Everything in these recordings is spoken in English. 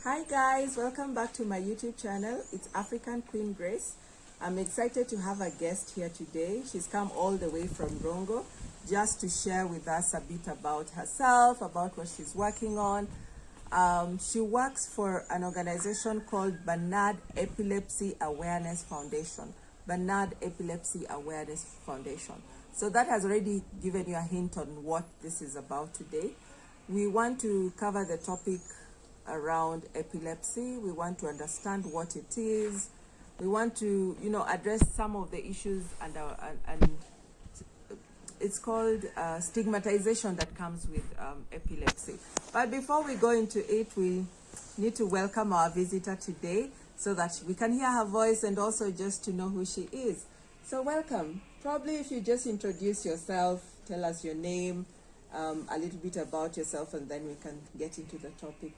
Hi guys, welcome back to my YouTube channel. It's African Queen Grace. I'm excited to have a guest here today. She's come all the way from Rongo just to share with us a bit about herself, about what she's working on. She works for an organization called Banard Epilepsy Awareness Foundation. Banard Epilepsy Awareness Foundation. So that has already given you a hint on what this is about today. We want to cover the topic around epilepsy. We want to understand what it is. We want to, address some of the issues and it's called stigmatization that comes with epilepsy. But before we go into it, we need to welcome our visitor today so that we can hear her voice and also just to know who she is. So welcome. Probably if you just introduce yourself, tell us your name, a little bit about yourself, and then we can get into the topic.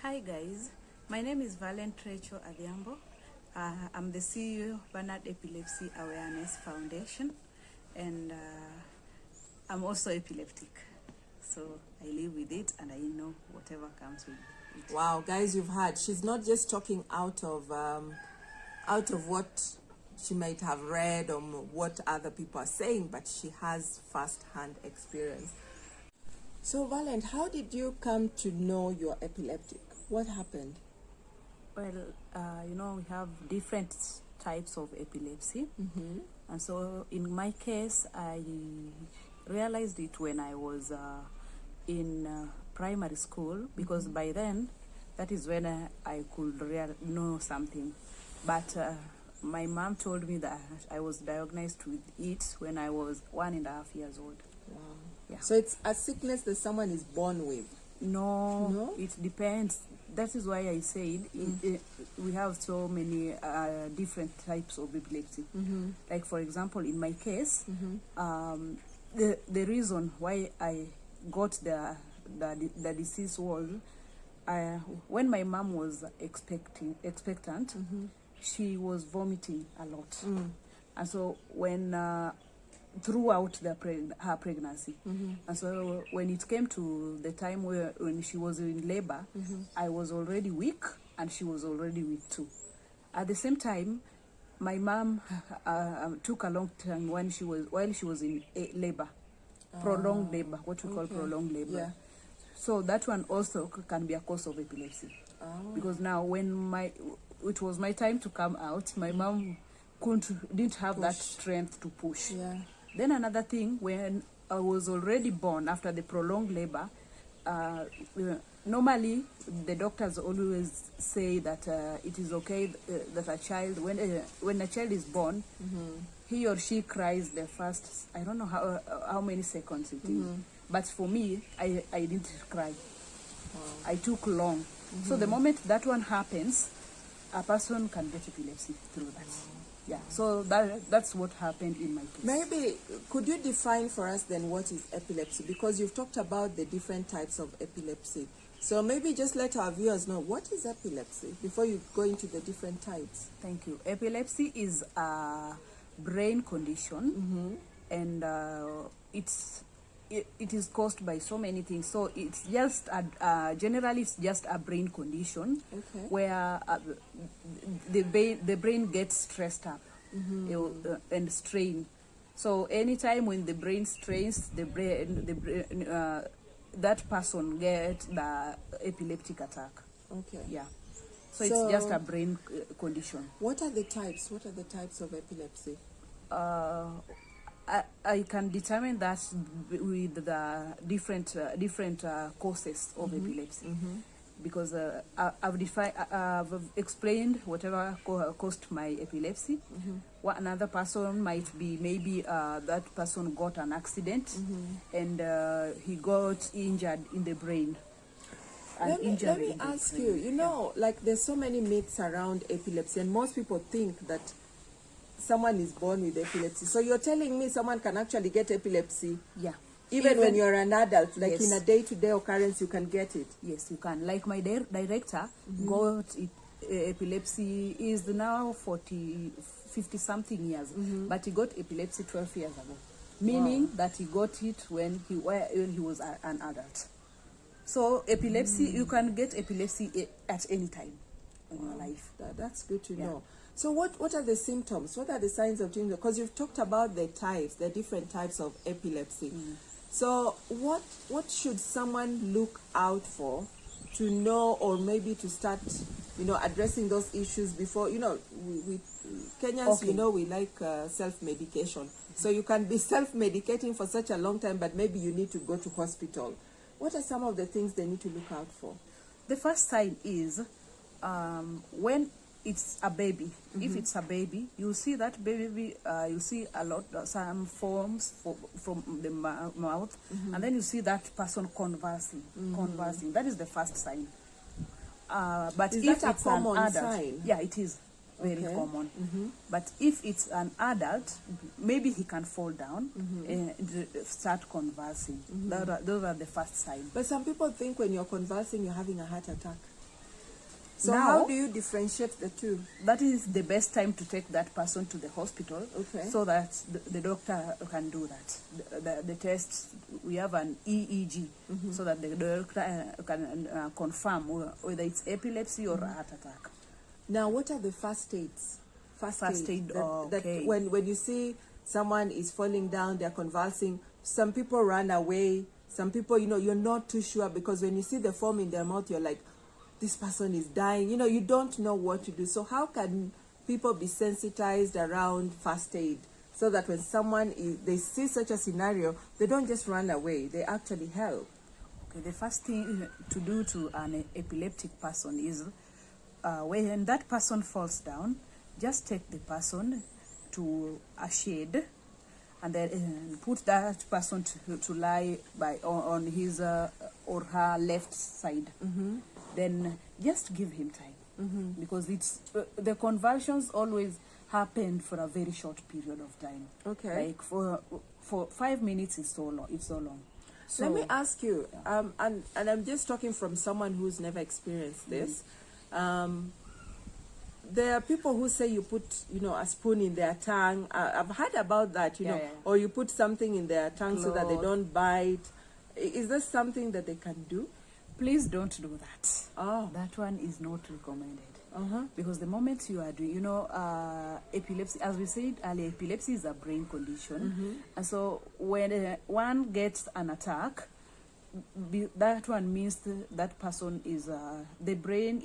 Hi guys, my name is Vallent Rachel Adhiambo. I'm the CEO of Banard Epilepsy Awareness Foundation, and I'm also epileptic. So I live with it and I know whatever comes with it. Wow, guys, you've heard. She's not just talking out of what she might have read or what other people are saying, but she has first-hand experience. So Vallent, how did you come to know you're epileptic? What happened? Well, we have different types of epilepsy. Mm-hmm. And so in my case, I realized it when I was in primary school, because by then, that is when I could know something. But my mom told me that I was diagnosed with it when I was 1.5 years old. Wow. Yeah. So it's a sickness that someone is born with? No, it depends. That is why I said we have so many different types of epilepsy. Mm-hmm. Like for example, in my case, Mm-hmm. the reason why I got the disease was when my mom was expectant, Mm-hmm. she was vomiting a lot, and so when throughout her pregnancy. Mm-hmm. And so when it came to the time when she was in labor, I was already weak and she was already weak too. At the same time, my mom took a long time while she was in labor, prolonged labor, what we call prolonged labor. Yeah. So that one also can be a cause of epilepsy. Oh. Because now when it was my time to come out, my mom didn't have that strength to push. Yeah. Then another thing, when I was already born after the prolonged labor, normally the doctors always say that it is okay that a child, when a child is born, he or she cries the first, I don't know how many seconds it is. But for me, I didn't cry. Wow. I took long. So the moment that one happens, a person can get epilepsy through that. Yeah, so that's what happened in my case. Maybe could you define for us then what is epilepsy? Because you've talked about the different types of epilepsy. So maybe just let our viewers know what is epilepsy before you go into the different types. Thank you. Epilepsy is a brain condition, and it is caused by so many things. So it's just generally it's just a brain condition, where the brain gets stressed up and strained. So anytime when the brain strains, the brain that person gets the epileptic attack. Okay. Yeah. So it's just a brain condition. What are the types? What are the types of epilepsy? I can determine that with the different causes of epilepsy, because I've explained whatever caused my epilepsy. What another person might be, maybe that person got an accident and he got injured in the brain. Let me ask you, like there's so many myths around epilepsy, and most people think that someone is born with epilepsy. So you're telling me someone can actually get epilepsy? Yeah. Even when you're an adult, like yes. in a day-to-day occurrence, you can get it? Yes, you can. Like my director got epilepsy, is now 50-something years, but he got epilepsy 12 years ago. Meaning that he got it when he was an adult. So epilepsy, you can get epilepsy at any time in your life. That's good to know. So what are the symptoms? What are the signs of change? Because you've talked about the types, the different types of epilepsy. So what should someone look out for to know, or maybe to start, addressing those issues before, we Kenyans, we like self-medication. So you can be self-medicating for such a long time, but maybe you need to go to hospital. What are some of the things they need to look out for? The first sign is when it's a baby. If it's a baby, you see that baby, you see a lot, some forms from the mouth, and then you see that person conversing. That is the first sign. But is if that a it's common an adult, sign? yeah, it is very common. But if it's an adult, maybe he can fall down and start conversing. Those are the first signs. But some people think when you're conversing, you're having a heart attack. So Now, how do you differentiate the two? That is the best time to take that person to the hospital, so that the doctor can do that. The tests, we have an EEG, so that the doctor can confirm whether it's epilepsy or a heart attack. Now, what are the first aids? First aid, that when you see someone is falling down, they're convulsing, some people run away, some people, you're not too sure, because when you see the foam in their mouth, you're like, this person is dying. You don't know what to do. So how can people be sensitized around first aid, so that when they see such a scenario, they don't just run away, they actually help? Okay, the first thing to do to an epileptic person is, when that person falls down, just take the person to a shade, and then put that person to lie on his or her left side. Then just give him time, because it's the convulsions always happen for a very short period of time. Okay. Like for 5 minutes is so long. It's so long. So, let me ask you, and I'm just talking from someone who's never experienced this. There are people who say you put, a spoon in their tongue. I've heard about that, or you put something in their tongue so that they don't bite. Is this something that they can do? Please don't do that. Oh. That one is not recommended. Because the moment you are doing, epilepsy, as we said earlier, epilepsy is a brain condition. And so when one gets an attack, that one means that person is, the brain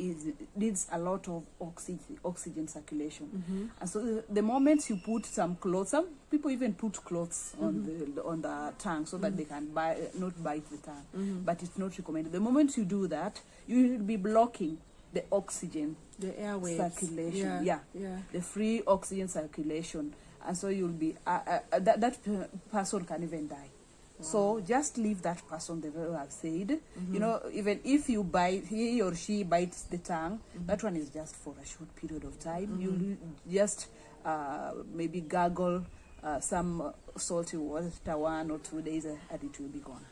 needs a lot of oxygen circulation. And so the moment you put some clothes, some people even put clothes on the tongue, so that they can not bite the tongue. But it's not recommended. The moment you do that, you will be blocking the oxygen, the airways circulation, the free oxygen circulation, and so you'll be that person can even die. So just leave that person the way I've said. Even if he or she bites the tongue, that one is just for a short period of time. You just maybe gargle some salty water 1 or 2 days, and it will be gone.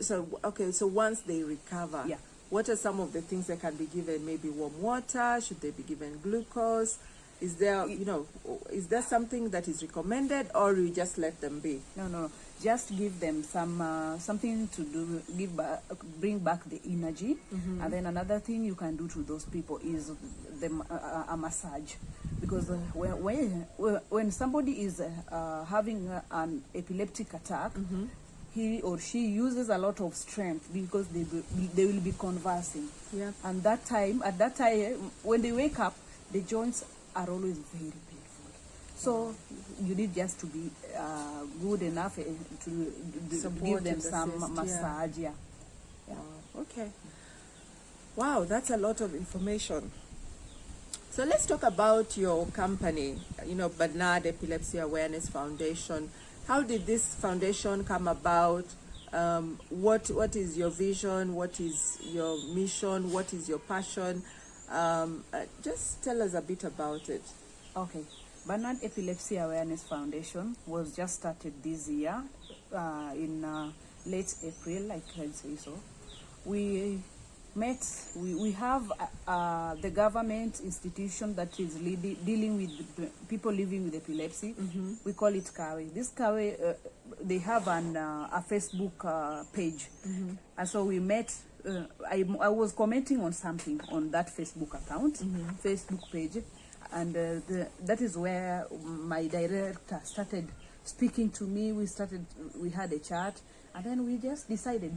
So once they recover, what are some of the things that can be given? Maybe warm water? Should they be given glucose? Is there something that is recommended, or you just let them be? No. Just give them something to do, bring back the energy. And then another thing you can do to those people is a massage, because when somebody is having an epileptic attack, he or she uses a lot of strength, because they will be conversing. And at that time, when they wake up, the joints are always very painful. So you need just to be good enough to give them some massage. Okay. Wow, that's a lot of information. So let's talk about your company, Banard Epilepsy Awareness Foundation. How did this foundation come about? What is your vision? What is your mission? What is your passion? Just tell us a bit about it. Okay. Banard Epilepsy Awareness Foundation was just started this year in late April, I can say so. We have the government institution that is dealing with people living with epilepsy. We call it KAWE. This KAWE, they have a Facebook page. And so we met I was commenting on something on that Facebook account, Facebook page, and that is where my director started speaking to me. We had a chat, and then we just decided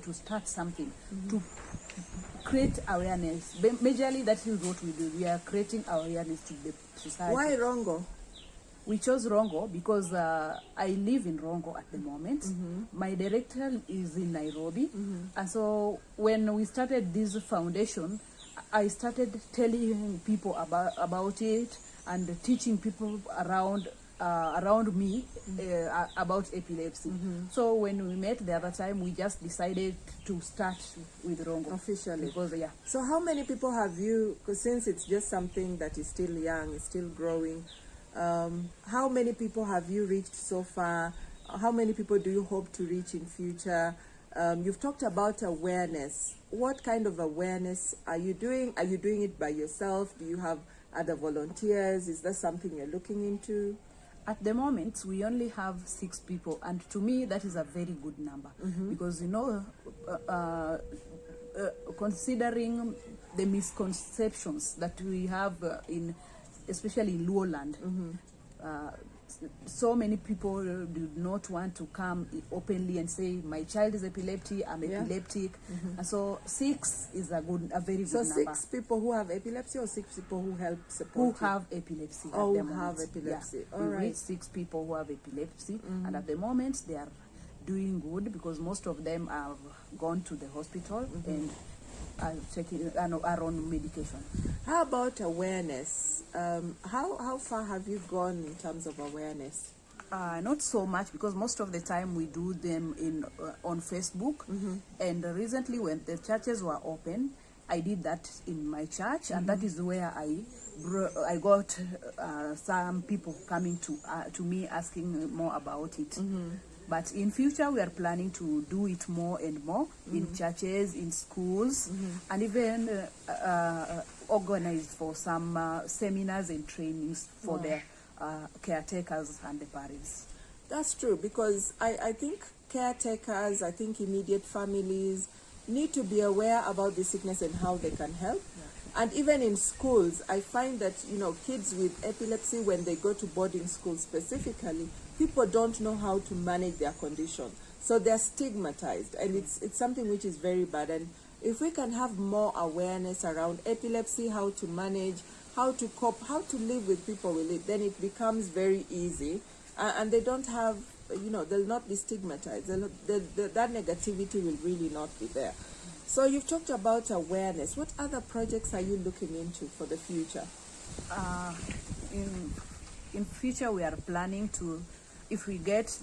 to start something to create awareness. Majorly, that is what we do. We are creating awareness to the society. Why Rongo? We chose Rongo because I live in Rongo at the moment. My director is in Nairobi. And so when we started this foundation, I started telling people about it and teaching people around me about epilepsy. So when we met the other time, we just decided to start with Rongo. Officially. Because, yeah. So how many people have you, because since it's just something that is still young, it's still growing, how many people have you reached so far? How many people do you hope to reach in future? You've talked about awareness. What kind of awareness are you doing? Are you doing it by yourself? Do you have other volunteers? Is that something you're looking into? At the moment, we only have 6 people, and to me, that is a very good number because, considering the misconceptions that we have especially in Lowland, so many people do not want to come openly and say, my child is epileptic, I'm epileptic. And so 6 is a very good number. So 6 people who have epilepsy, or 6 people who help support who have epilepsy at the moment. Have epilepsy. Yeah. We reach 6 people who have epilepsy, and at the moment they are doing good because most of them have gone to the hospital and are on medication. How about awareness? How far have you gone in terms of awareness? Not so much, because most of the time we do them on Facebook. And recently, when the churches were open, I did that in my church, and that is where I got some people coming to me asking more about it. But in future, we are planning to do it more and more in churches, in schools, and even organize for some seminars and trainings for the caretakers and the parents. That's true, because I think caretakers, I think immediate families need to be aware about the sickness and how they can help. And even in schools, I find that, kids with epilepsy, when they go to boarding school specifically, people don't know how to manage their condition. So they're stigmatized, and it's something which is very bad. And if we can have more awareness around epilepsy, how to manage, how to cope, how to live with people with it, then it becomes very easy. And they don't have, they'll not be stigmatized. That negativity will really not be there. So you've talked about awareness. What other projects are you looking into for the future? In future, we are planning to, if we get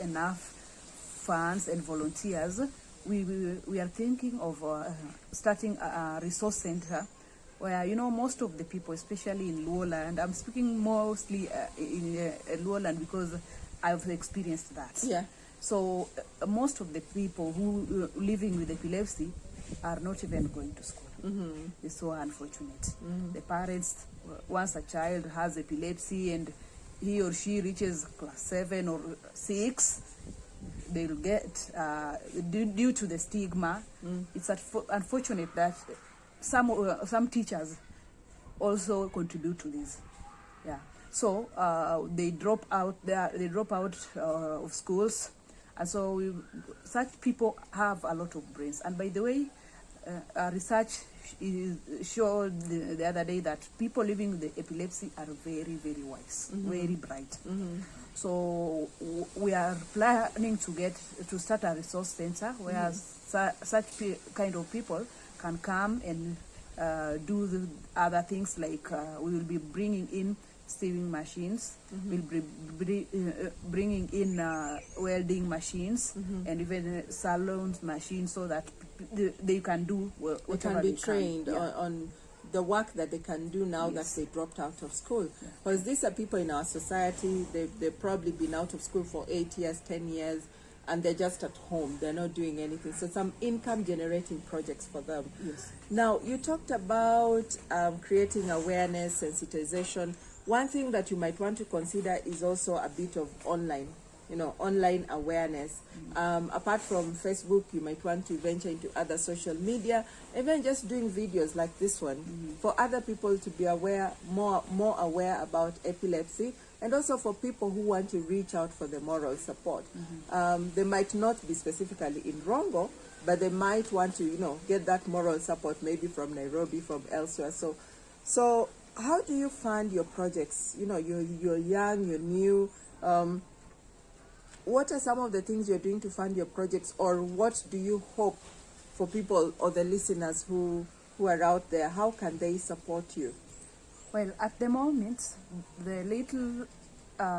enough funds and volunteers, we are thinking of starting a resource center where, most of the people, especially in Lowland, I'm speaking mostly in Lowland because I've experienced that. Yeah. So most of the people who living with epilepsy are not even going to school. It's so unfortunate. The parents, once a child has epilepsy and he or she reaches class 7 or 6, they'll get, due to the stigma, it's unfortunate that some teachers also contribute to this. Yeah. So they drop out of schools. And so such people have a lot of brains. And by the way, research showed the other day that people living with epilepsy are very, very wise, very bright. So we are planning to start a resource center where such kind of people can come and do the other things, like we will be bringing in sewing machines, we'll be bringing in welding machines, and even salon machines, so that they can do whatever they can be trained can. on the work that they can do now that they dropped out of school. Because these are people in our society, they've probably been out of school for 8 years, 10 years, and they're just at home. They're not doing anything. So some income generating projects for them. Yes. Now, you talked about creating awareness, sensitization. One thing that you might want to consider is also a bit of online online awareness. Apart from Facebook, you might want to venture into other social media, even just doing videos like this one, for other people to be aware, more aware about epilepsy, and also for people who want to reach out for the moral support. They might not be specifically in Rongo, but they might want to, get that moral support maybe from Nairobi, from elsewhere. So how do you fund your projects? You're young, you're new. What are some of the things you're doing to fund your projects, or what do you hope for people or the listeners who are out there? How can they support you? Well, at the moment, the little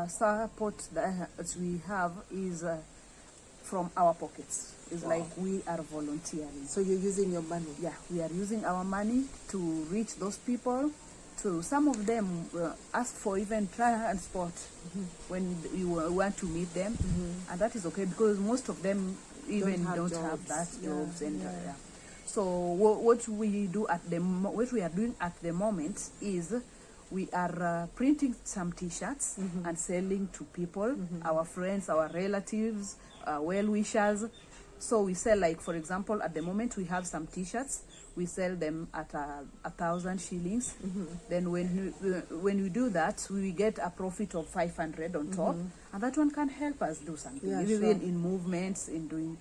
support that we have is from our pockets. It's like we are volunteering. So you're using your money? Yeah, we are using our money to reach those people. So some of them ask for even transport when you want to meet them, and that is okay because most of them even don't have that jobs. So what we do what we are doing at the moment is we are printing some T-shirts and selling to people, our friends, our relatives, well-wishers. So we sell, like, for example, at the moment we have some T-shirts. We sell them at 1,000 shillings. Then when we do that, we get a profit of 500 on top, and that one can help us do something, even in movements, in doing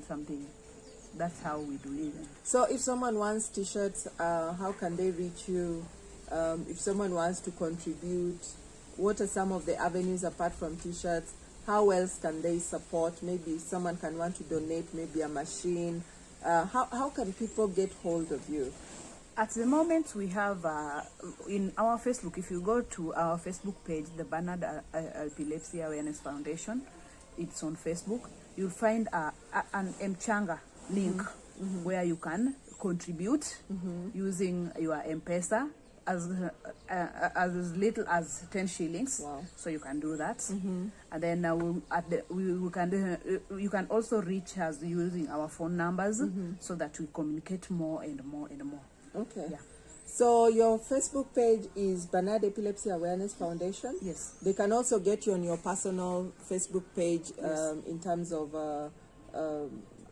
something. That's how we do it. So if someone wants T-shirts, how can they reach you? If someone wants to contribute, what are some of the avenues apart from T-shirts? How else can they support? Maybe someone can want to donate, maybe a machine. How can people get hold of you? At the moment, we have in our Facebook, if you go to our Facebook page, the Banard Epilepsy Awareness Foundation, it's on Facebook, you'll find an Mchanga link where you can contribute using your M-Pesa as little as 10 shillings. Wow. So you can do that. And then you can also reach us using our phone numbers so that we communicate more and more and more. Okay. Yeah. So your Facebook page is Banard Epilepsy Awareness Foundation? Yes. They can also get you on your personal Facebook page in terms of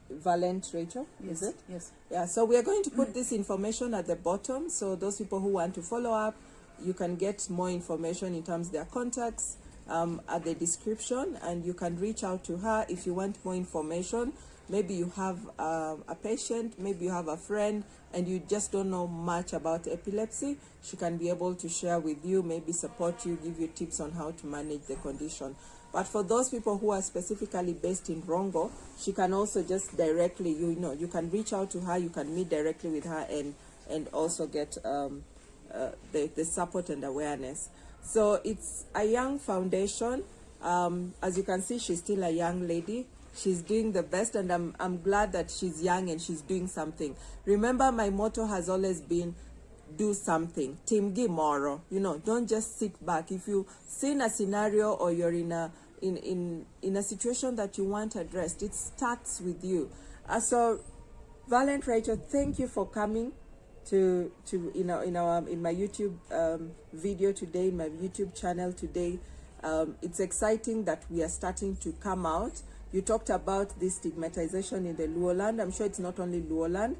Vallent Rachel, Yes. is it? Yes. Yeah, so we are going to put this information at the bottom, so those people who want to follow up, you can get more information in terms of their contacts at the description, and you can reach out to her if you want more information. Maybe you have a patient, maybe you have a friend, and you just don't know much about epilepsy. She can be able to share with you, maybe support you, give you tips on how to manage the condition. But for those people who are specifically based in Rongo, she can also just directly, you can reach out to her, you can meet directly with her and also get the support and awareness. So it's a young foundation. As you can see, she's still a young lady. She's doing the best, and I'm glad that she's young and she's doing something. Remember, my motto has always been, do something. Timgi moro. Don't just sit back. If you see in a scenario or you're in a situation that you want addressed, it starts with you. So, Vallent Rachel, thank you for coming to in my YouTube video today, in my YouTube channel today. It's exciting that we are starting to come out. You talked about this stigmatization in the Luo land. I'm sure it's not only Luo land,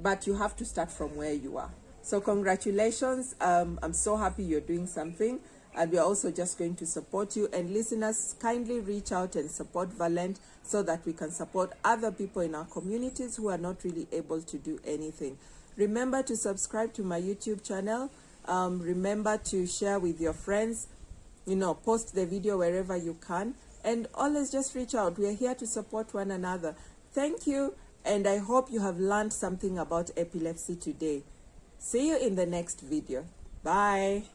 but you have to start from where you are. So congratulations. I'm so happy you're doing something, and we're also just going to support you. And listeners, kindly reach out and support Vallent so that we can support other people in our communities who are not really able to do anything. Remember to subscribe to my YouTube channel. Remember to share with your friends. Post the video wherever you can. And always just reach out. We are here to support one another. Thank you, and I hope you have learned something about epilepsy today. See you in the next video. Bye.